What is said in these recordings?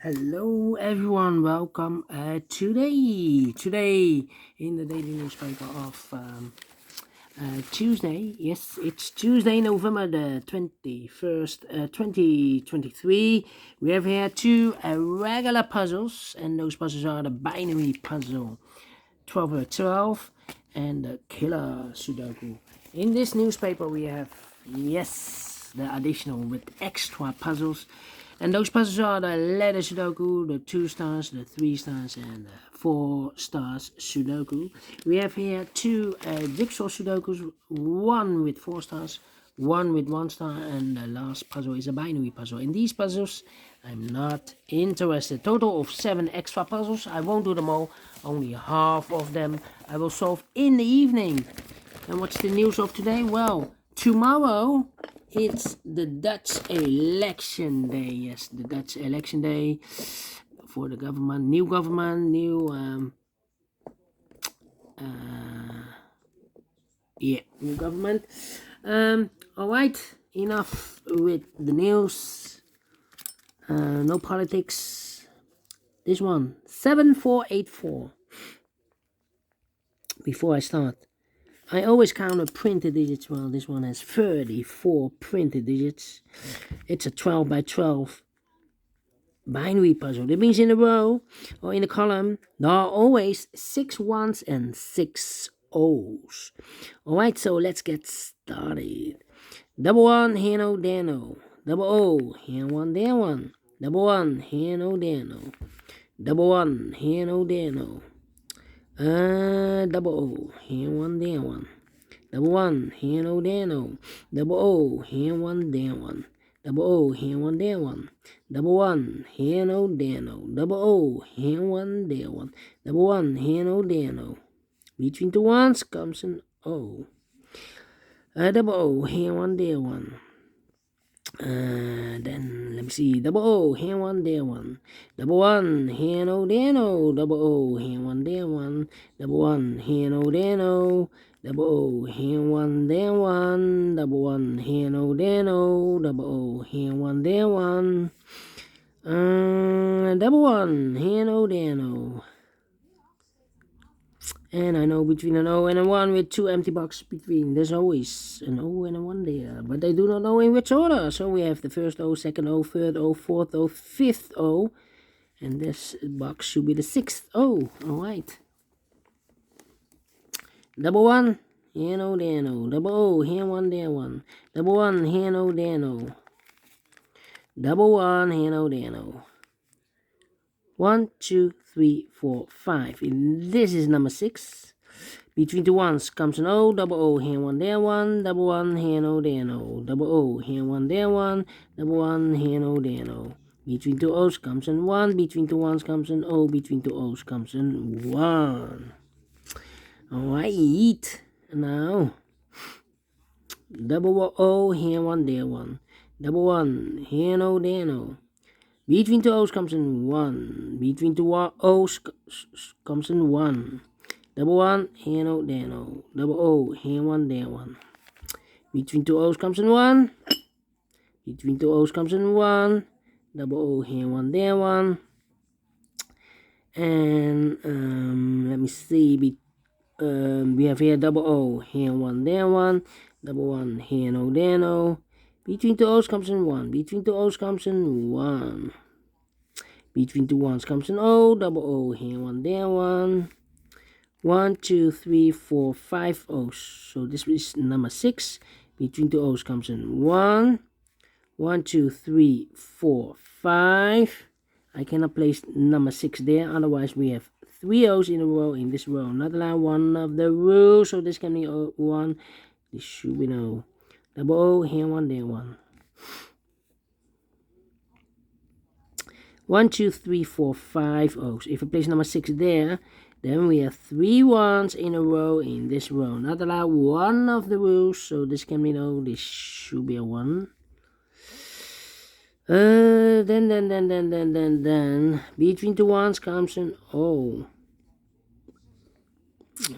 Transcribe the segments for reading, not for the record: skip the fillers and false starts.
Hello everyone, welcome today in the daily newspaper of Tuesday. Yes, it's Tuesday, November the 21st, 2023. We have here two regular puzzles, and those puzzles are the binary puzzle 12 over 12 and the killer Sudoku. In this newspaper we have, yes, the additional with extra puzzles, and those puzzles are the letter Sudoku, the 2 stars, the 3 stars, and the 4 stars Sudoku. We have here two jigsaw Sudokus, one with 4 stars, one with 1 star, and the last puzzle is a binary puzzle. In these puzzles, I'm not interested. Total of 7 extra puzzles. I won't do them all, only half of them I will solve in the evening. And what's the news of today? Well, tomorrow it's the Dutch election day. Yes, the Dutch election day for the government, new new government. All right, enough with the news. No politics. This one, 7484. Before I start, I always count the printed digits. Well, this one has 34 printed digits. It's a 12 by 12 binary puzzle. That means in a row or in a column, there are always 6 ones and 6 O's. Alright, so let's get started. Double one, here no, there no. Double O, here one, there one. Double one, here no, there no. Double one, here no, there no. Double O, here one, there one. Double one, here no, there no. Double O, here one, there one. Double O, here one, there one. Double one, here no, there no. Double O, here one, there one. Double one, here no, there no. Between two ones comes an O. Double O, here one, there one. Then let me see. Double O, here one, there one. Double one, here no, there no. Double O, here one, there one. Double one, here no, there no. Double O, here one, there one. Double one, here no, there no. Double O, here one, there one. Double one, here no, there no. And I know between an O and a 1 with 2 empty boxes between, there's always an O and a 1 there. But I do not know in which order. So we have the first O, second O, third O, fourth O, fifth O. And this box should be the 6th O. Alright. Double one, here no, there no. Double O, here one, there one. Double one, here no, there no. Double one, here no, there no. 1, 2, 3, 4, 5. And this is number 6. Between the ones comes an O, double O, here one, there one, double one, here no, there no. Double O, here one, there one, double one, here no, there no. Between two O's comes an 1, between two ones comes an O, between two O's comes an 1. Alright, now, double O, here one, there one. Double one, here no, there no. Between two O's comes in 1. Between two O's comes in 1. Double one, here no, there no. Double O, here one, there one. Between two O's comes in 1. Between two O's comes in 1. Double O, here one, there one. And let me see. We have here double O, here one, there one. Double one, here no, there no. Between two O's comes in 1. Between two O's comes in 1. Between two ones comes an O, double O, here one, there one. 1, 2, 3, 4, 5 O's. So this is number 6. Between two O's comes in 1. 1, 2, 3, 4, 5. I cannot place number 6 there, otherwise we have 3 O's in a row in this row. Not allowed one of the rules, so this can be 1. This should be no. Double O, here one, there one. 1, 2, 3, 4, 5 O's. If I place number 6 there, then we have 3 ones in a row in this row. Not allowed one of the rules, so this can be no. This should be a 1. Then between two ones comes an O.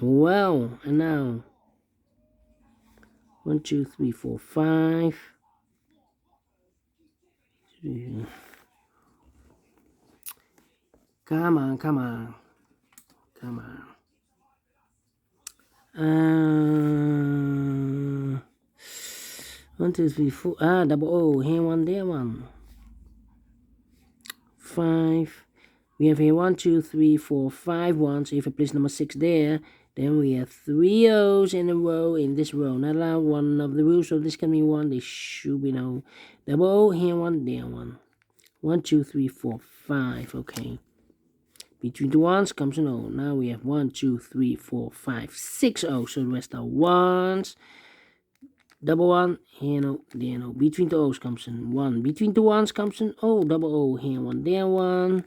Well, and now 1, 2, 3, 4, 5. Come on, come on. Come on. 1, 2, 3, 4. Double O. Here one, there one. 5. We have here 1, 2, 3, 4, 5 ones. So if I place number 6 there, then we have 3 O's in a row in this row. Not allowed one of the rules, so this can be 1. This should be no. Double O. Here one, there one. 1, 2, 3, 4, 5. Okay. Between the ones comes an O. Now we have 1, 2, 3, 4, 5, 6 O's. So the rest are ones. Double 1, here no, there no. Between the O's comes an 1. Between the ones comes an O. Double O, here 1, there 1.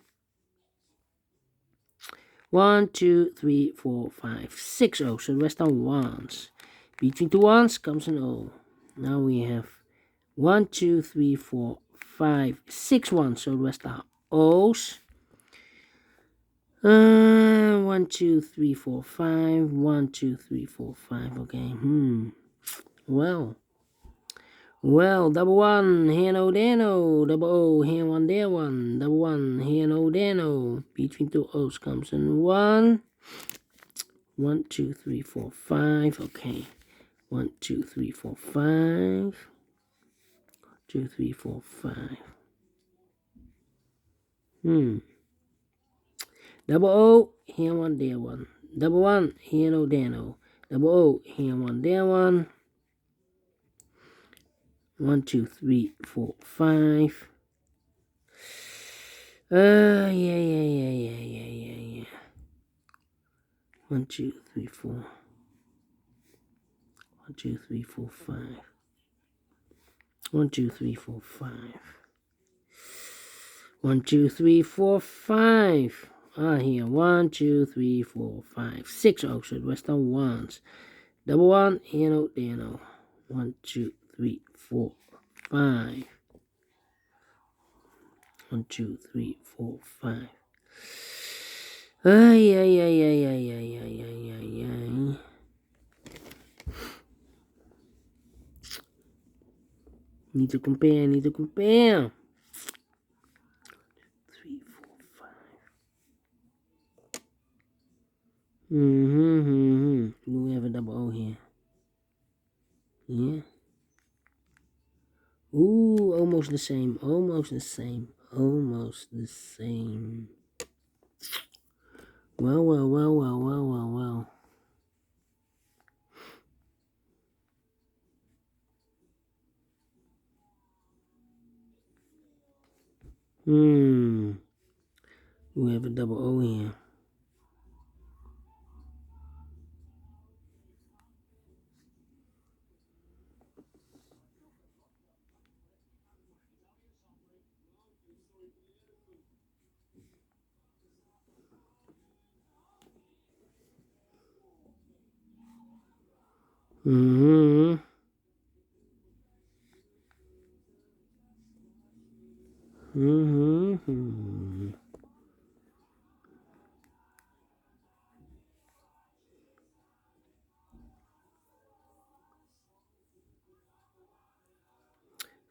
1, 2, 3, 4, 5, 6 O's. So the rest are ones. Between the ones comes an O. Now we have 1, 2, 3, 4, 5, 6 ones. So the rest are O's. 1, 2, 3, 4, 5. 1, 2, 3, 4, 5. Okay. Well, double 1, here no, there no. Double O, here 1, there 1. Double 1, here no, there no. Between two O's comes in 1. 1, 2, 3, 4, 5. Okay. 1, 2, 3, 4, 5. 2, 3, 4, 5. Double O, here 1, there 1. Double 1, here no, there no. Double O, here 1, there 1. 1, 2, 3, 4, 5. Yeah. 1, 2, 3, 4. 1, 2, 3, 4, 5. 1, 2, 3, 4, 5. 1, 2, 3, 4, 5. Here. 1, 2, 3, 4, 5, 6. Oh, so the rest are ones. Double 1, here no, there no. 1, 2, 3, 4, 5. 1, 2, 3, 4, 5. Yeah. Need to compare. 3, 4, 5. Do we have a double O here? Yeah. Ooh, almost the same. Well. We have a double O here. Mm-hmm.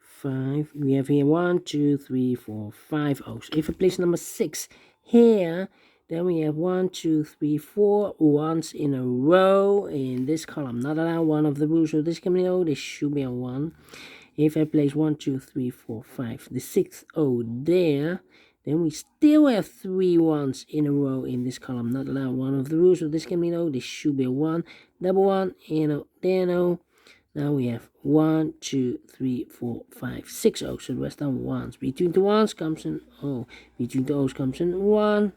5. We have here 1, 2, 3, 4, 5 O's. If I place number 6 here, then we have 1, 2, 3, 4 ones in a row in this column. Not allowed one of the rules, so this can be O. This should be a 1. If I place 1, 2, 3, 4, 5, the 6th O there, then we still have 3 ones in a row in this column. Not allowed one of the rules, so this can be no. This should be a 1. Double 1, there no. Now we have 1, 2, 3, 4, 5, 6 O's. So the rest are ones. Between the ones comes an O. Between the O's comes an 1.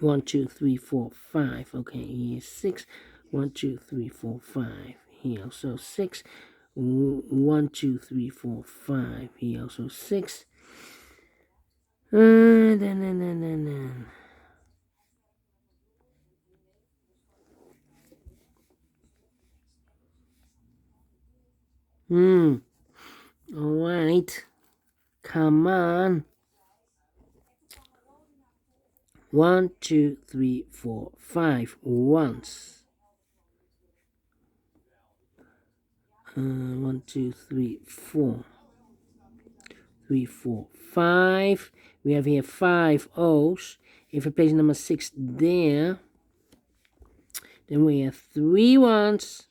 1, 2, 3, 4, 5. Okay, here's 6. 1, 2, 3, 4, 5. Here also 6. 1, 2, 3, 4, 5. Here also 6. Then. Alright. Come on. 1, 2, 3, 4, 5 once. 1, 2, 3, 4. 3, 4, 5. We have here 5 O's. If we place number 6 there, then we have 3 ones.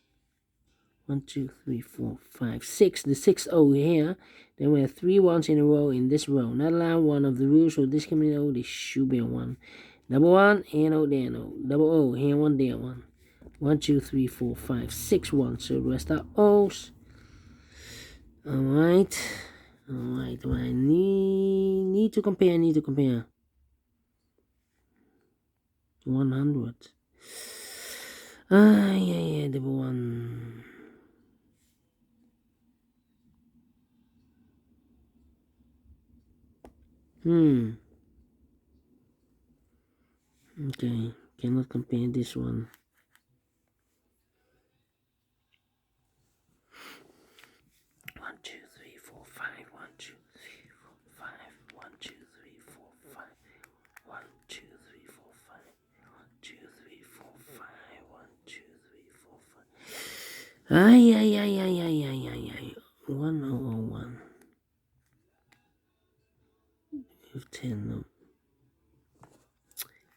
1, 2, 3, 4, 5, 6. The 6 O here. Then we have 3 ones in a row in this row. Not allowed one of the rules, so this can be O. This should be a 1. Double 1, here no, there no. Double O, here 1, there 1. 1, 2, 3, 4, 5, 6 1. So the rest are O's. Alright. Alright. I need to compare. 100. Yeah, double 1. Okay, cannot compare this one. One, two, three, four, five. 1, 2, 3, 4, 5. 1, 2, 3, 4, 5. 1, 2, 3, 4, 5. 1, 2, 3, 4, 5. 1, 2, 3, 4, 5. 1001. 10, no.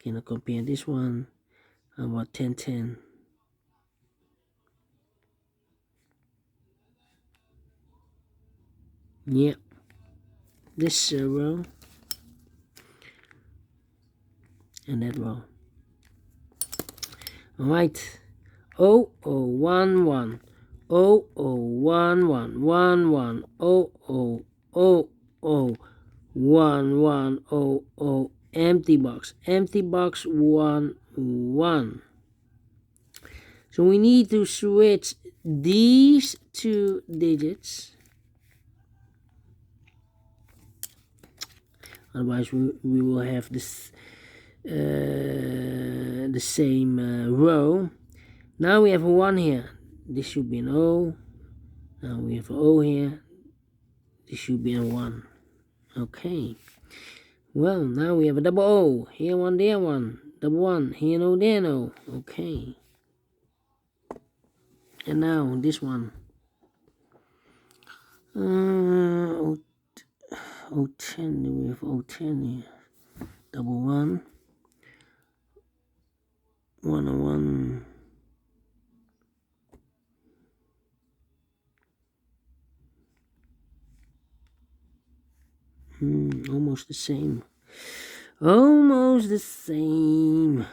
Cannot compare this one. How about 1010? Yeah. This row. And that row. Alright. 0011. 0011. 11. 0000. 1100. Empty box. Empty box 11. So we need to switch these 2 digits. Otherwise we will have this the same row. Now we have a 1 here. This should be an O. Now we have an O here. This should be a 1. Okay. Well, now we have a double O. Here 1, there 1. Double 1. Here no, there no. Okay. And now this one. 010. We have 010 here. Double 1. 101. Almost the same. Almost the same.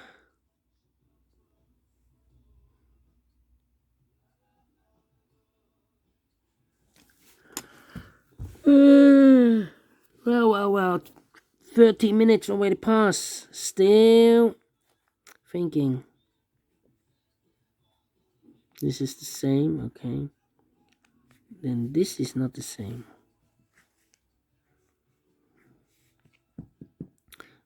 Well. 30 minutes already passed. Still thinking. This is the same, okay. Then this is not the same.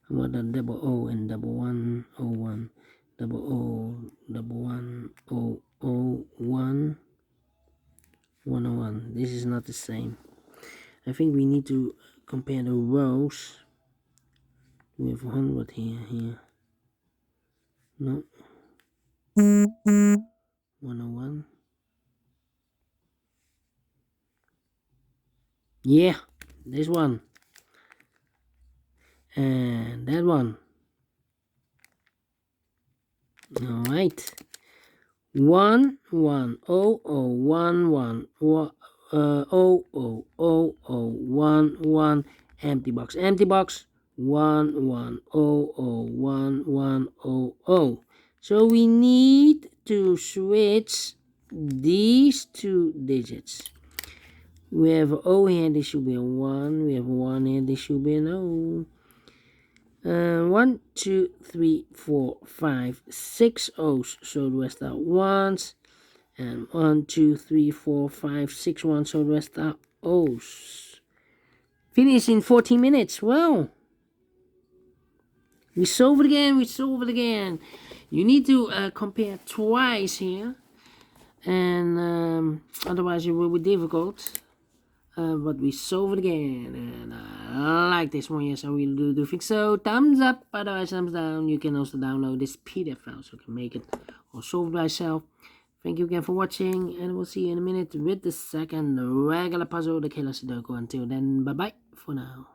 How about that double O and double 101? Double O, double 1, 001, 101. This is not the same. I think we need to compare the rows. We have 100 here. No. 101. Yeah, this one. And that one. Alright. 1 1 0 0 1 1 0 0 0 1 1. Empty box 1 1 0 0 1 1 0 0. So we need to switch these 2 digits. We have O here, this should be a 1. We have 1 here, this should be an O. 1, 2, 3, 4, 5, 6 O's. So the rest are 1s. And 1, 2, 3, 4, 5, 6 1s. So the rest are O's. Finish in 14 minutes. Well, we solve it again. You need to compare twice here. And otherwise it will be difficult. But we solve it again, and I like this one. Yes, I really do think so. Thumbs up, otherwise thumbs down. You can also download this PDF file so you can make it or solve it by yourself. Thank you again for watching, and we'll see you in a minute with the second regular puzzle, the Killer Sudoku. Until then, bye bye for now.